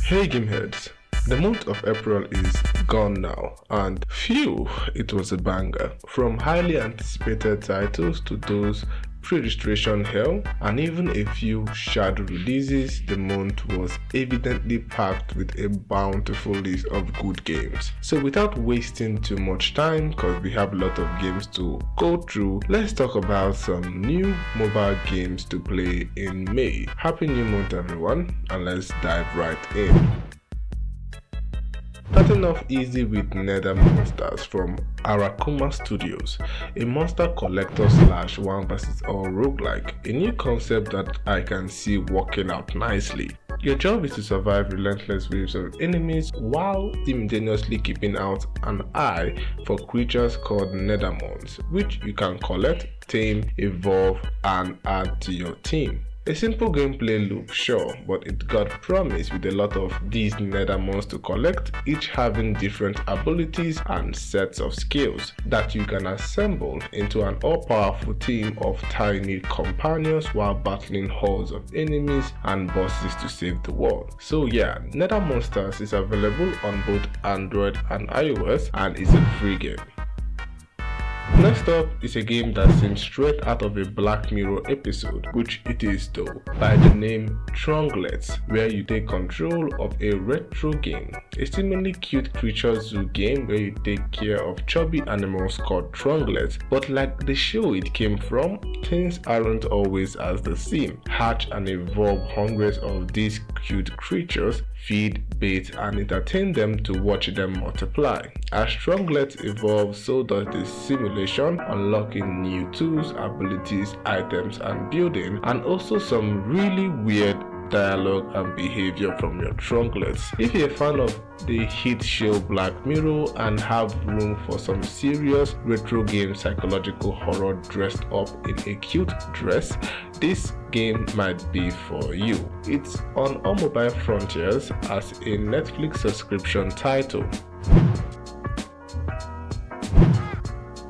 Hey Gameheads, the month of April is gone now, and phew, it was a banger. From highly anticipated titles to those pre-registration hell, and even a few shadow releases, the month was evidently packed with a bountiful list of good games. So without wasting too much time, because we have a lot of games to go through, let's talk about some new mobile games to play in May. Happy new month everyone, and let's dive right in. Starting off easy with Nether Monsters from Arakuma Studios, a monster collector / 1 vs all roguelike, a new concept that I can see working out nicely. Your job is to survive relentless waves of enemies while simultaneously keeping out an eye for creatures called Nether Monsters, which you can collect, tame, evolve, and add to your team. A simple gameplay loop, sure, but it got promise with a lot of these Nether Monsters to collect, each having different abilities and sets of skills that you can assemble into an all-powerful team of tiny companions while battling hordes of enemies and bosses to save the world. So yeah, Nether Monsters is available on both Android and iOS and is a free game. Next up is a game that seems straight out of a Black Mirror episode, which it is though, by the name Trunklets, where you take control of a retro game, a seemingly cute creature zoo game where you take care of chubby animals called Thronglets, but like the show it came from, things aren't always as they seem. Hatch and evolve hundreds of these cute creatures, feed, bait, and entertain them to watch them multiply. As Thronglets evolve, so does the simulation, unlocking new tools, abilities, items, and building, and also some really weird dialogue and behavior from your Trunklets. If you're a fan of the hit show Black Mirror and have room for some serious retro game psychological horror dressed up in a cute dress, this game might be for you. It's on all mobile frontiers as a Netflix subscription title.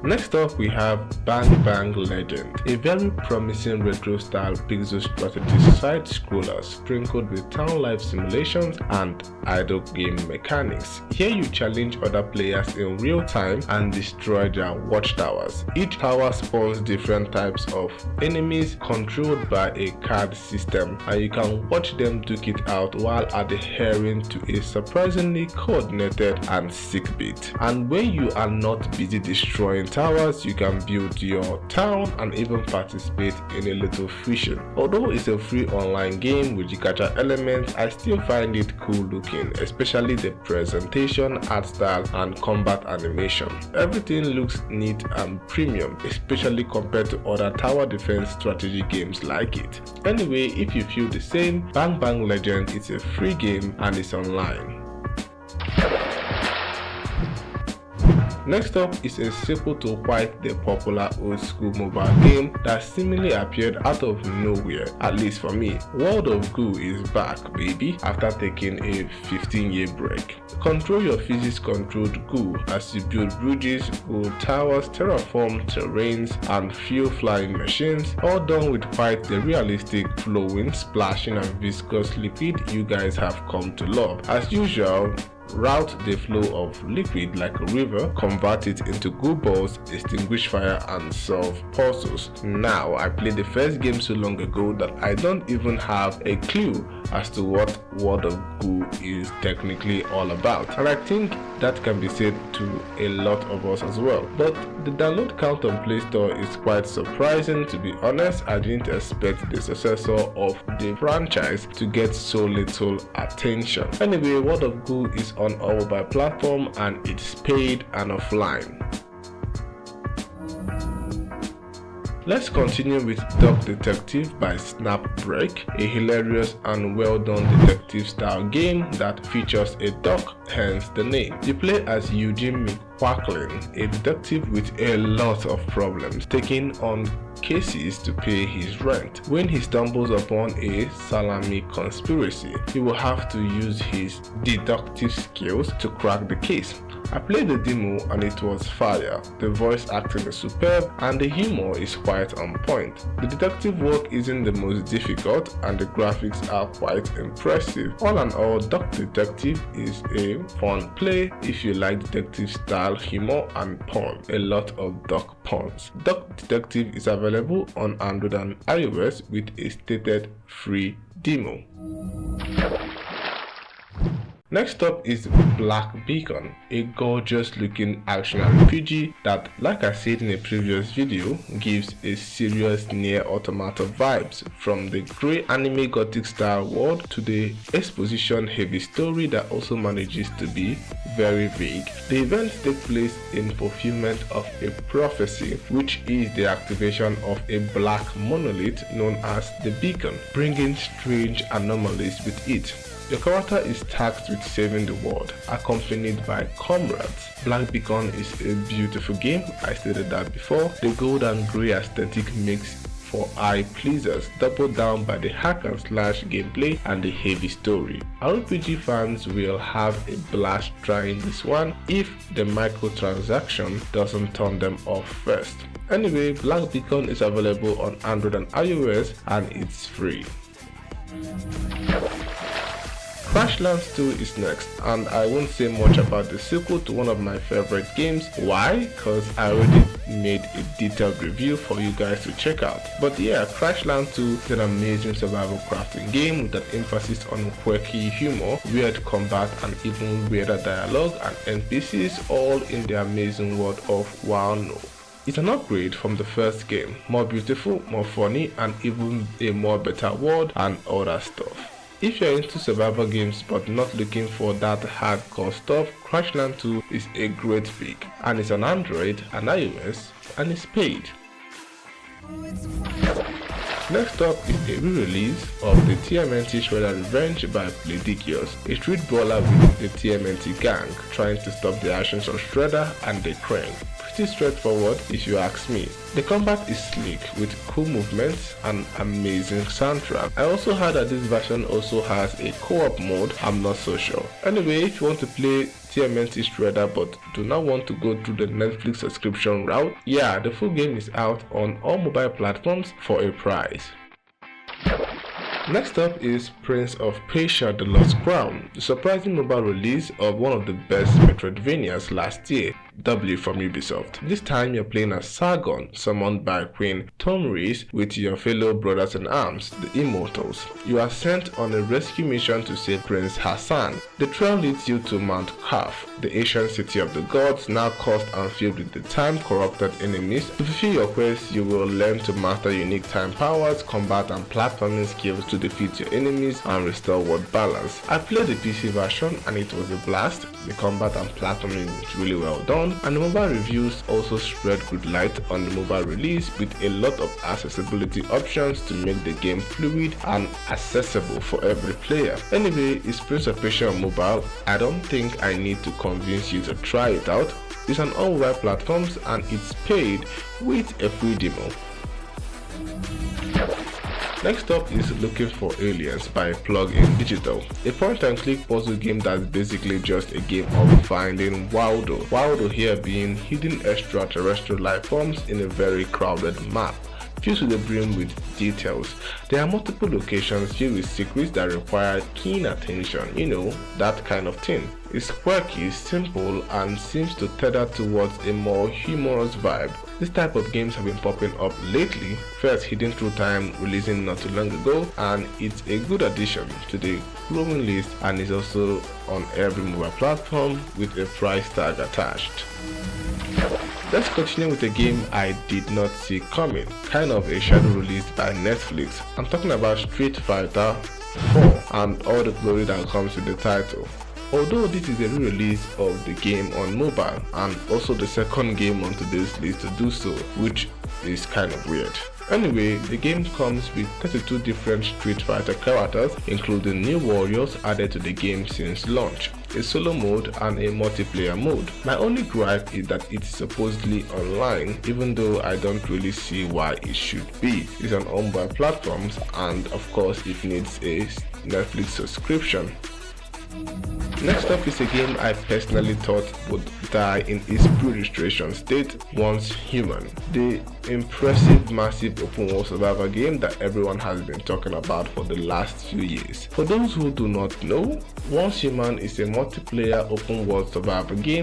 Next up we have Bang Bang Legend, a very promising retro-style pixel strategy side-scroller sprinkled with town life simulations and idle game mechanics. Here you challenge other players in real time and destroy their watchtowers. Each tower spawns different types of enemies controlled by a card system, and you can watch them duke it out while adhering to a surprisingly coordinated and sick beat. And when you are not busy destroying towers, you can build your town and even participate in a little fishing. Although it's a free online game with the gacha elements, I still find it cool looking, especially the presentation, art style, and combat animation. Everything looks neat and premium, especially compared to other tower defense strategy games like it. Anyway, if you feel the same, Bang Bang Legend is a free game and it's online. Next up is a sequel to quite the popular old school mobile game that seemingly appeared out of nowhere, at least for me. World of Goo is back, baby, after taking a 15-year break. Control your physics-controlled Goo as you build bridges, build towers, terraform terrains, and fuel flying machines, all done with quite the realistic, flowing, splashing, and viscous liquid you guys have come to love. As usual, route the flow of liquid like a river, convert it into goo balls, extinguish fire, and solve puzzles. Now, I played the first game so long ago that I don't even have a clue as to what World of Goo is technically all about, and I think that can be said to a lot of us as well. But the download count on Play Store is quite surprising, to be honest. I didn't expect the successor of the franchise to get so little attention. Anyway, World of Goo is on all mobile platform and it's paid and offline. Let's continue with Duck Detective by Snapbreak, a hilarious and well-done detective-style game that features a duck, hence the name. You play as Eugene Quackling, a detective with a lot of problems, taking on cases to pay his rent. When he stumbles upon a salami conspiracy, he will have to use his deductive skills to crack the case. I played the demo and it was fire. The voice acting is superb and the humor is quite on point. The detective work isn't the most difficult and the graphics are quite impressive. All in all, Duck Detective is a fun play if you like detective style humor and pun. A lot of duck puns. Duck Detective is available on Android and iOS with a stated free demo. Next up is Black Beacon, a gorgeous looking action RPG that, like I said in a previous video, gives a serious Nier Automata vibes, from the grey anime gothic style world to the exposition heavy story that also manages to be very big. The events take place in fulfillment of a prophecy, which is the activation of a black monolith known as the Beacon, bringing strange anomalies with it. Your character is tasked with saving the world, accompanied by comrades. Black Beacon is a beautiful game, I stated that before. The gold and grey aesthetic makes for eye pleasers, doubled down by the hack and slash gameplay and the heavy story. RPG fans will have a blast trying this one if the microtransaction doesn't turn them off first. Anyway, Black Beacon is available on Android and iOS and it's free. Crashlands 2 is next, and I won't say much about the sequel to one of my favorite games. Why? Because I already made a detailed review for you guys to check out. But yeah, Crashlands 2 is an amazing survival crafting game with an emphasis on quirky humor, weird combat, and even weirder dialogue and NPCs, all in the amazing world of Wano. It's an upgrade from the first game, more beautiful, more funny, and even a more better world and other stuff. If you're into survival games but not looking for that hardcore stuff, Crashlands 2 is a great pick, and it's on Android and iOS and it's paid. Next up is a re-release of the TMNT Shredder Revenge by Pledicious, a street brawler with the TMNT gang trying to stop the actions of Shredder and the Krang. Pretty straightforward if you ask me. The combat is sleek with cool movements and amazing soundtrack. I also heard that this version also has a co-op mode, I'm not so sure. Anyway, if you want to play TMNT Shredder but do not want to go through the Netflix subscription route, yeah, the full game is out on all mobile platforms for a price. Next up is Prince of Persia: The Lost Crown, the surprising mobile release of one of the best Metroidvanias last year, doubly from Ubisoft. This time you're playing as Sargon, summoned by Queen Tomris with your fellow brothers in arms, the Immortals. You are sent on a rescue mission to save Prince Hassan. The trail leads you to Mount Kaf, the ancient city of the gods, now cursed and filled with the time-corrupted enemies. To fulfill your quest, you will learn to master unique time powers, combat and platforming skills to defeat your enemies and restore world balance. I played the PC version and it was a blast. The combat and platforming is really well done, and the mobile reviews also spread good light on the mobile release with a lot of accessibility options to make the game fluid and accessible for every player. Anyway, it's Prince of Persia on mobile. I don't think I need to convince you to try it out. It's on all mobile platforms and it's paid with a free demo. Next up is Looking for Aliens by Plug-in Digital, a point-and-click puzzle game that's basically just a game of finding Waldo. Waldo here being hidden extraterrestrial life forms in a very crowded map, filled to the brim with details. There are multiple locations filled with secrets that require keen attention, you know, that kind of thing. It's quirky, simple, and seems to tether towards a more humorous vibe. This type of games have been popping up lately, first Hidden Through Time releasing not too long ago, and it's a good addition to the growing list and is also on every mobile platform with a price tag attached. Let's continue with a game I did not see coming, kind of a shadow release by Netflix. I'm talking about Street Fighter 4 and all the glory that comes with the title. Although this is a re-release of the game on mobile and also the second game on today's list to do so, which is kind of weird. Anyway, the game comes with 32 different Street Fighter characters, including new warriors added to the game since launch. a solo mode and a multiplayer mode. My only gripe is that it's supposedly online, even though I don't really see why it should be. It's on owned by platforms, and of course it needs a Netflix subscription. Next up is a game I personally thought would die in its pre-registration state once human. The impressive massive open world survival game that everyone has been talking about for the last few years. For those who do not know, Once Human is a multiplayer open world survival game